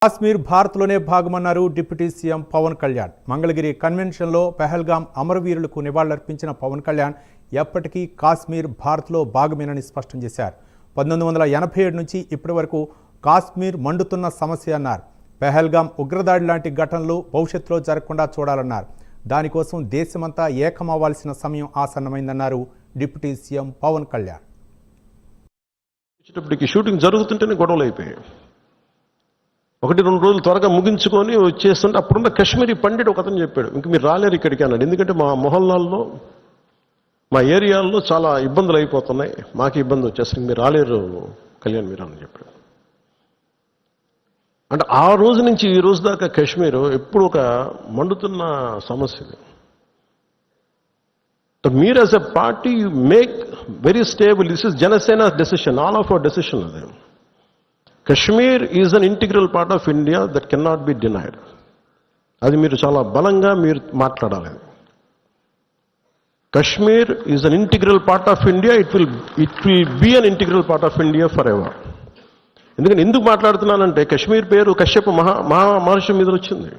కాశ్మీర్ భారత్లోనే భాగమన్నారు deputy CM Pawan Kalyan. Mangalagiri కన్వెన్షన్లో పెహల్గాం అమరవీరులకు నివాళులర్పించిన పవన్ కళ్యాణ్ ఎప్పటికీ కాశ్మీర్ భారత్లో భాగమేనని స్పష్టం చేశారు. 1987 నుంచి ఇప్పటి వరకు కాశ్మీర్ మండుతున్న సమస్య అన్నారు. పెహల్గాం ఉగ్రదాడి లాంటి ఘటనలు భవిష్యత్తులో జరగకుండా చూడాలన్నారు. దానికోసం దేశమంతా ఏకమవ్వాల్సిన సమయం ఆసన్నమైందన్నారు deputy CM Pawan Kalyan. Shooting జరుగుతుంటేనే గొడవలు అయిపోయాయి. 1-2 రోజులు త్వరగా ముగించుకొని వచ్చేస్తుంటే అప్పుడున్న కాశ్మీరీ పండిట్ ఒక అతను చెప్పాడు, ఇంక మీరు రాలేరు ఇక్కడికి అన్నాడు. ఎందుకంటే మా మొహల్లాల్లో మా ఏరియాల్లో చాలా ఇబ్బందులు అయిపోతున్నాయి, మాకు ఇబ్బంది వచ్చేసరికి మీరు రాలేరు కళ్యాణ్ మీరు అని చెప్పాడు. అంటే ఆ రోజు నుంచి ఈ రోజు దాకా కాశ్మీర్ ఎప్పుడు ఒక మండుతున్న సమస్య. మీరు as a party you make very stable. This is Janasena decision, all of our decision. అదే Kashmir is an integral part of India that can not be denied. అది మీరు చాలా బలంగా మీరు మాట్లాడాలి. Kashmir is an integral part of India. It will be an integral part of India forever. ఎందుకంటే ఎందుకు మాట్లాడుతున్నానంటే కశ్మీర్ పేరు కశ్యప మహర్షి మీద వచ్చింది.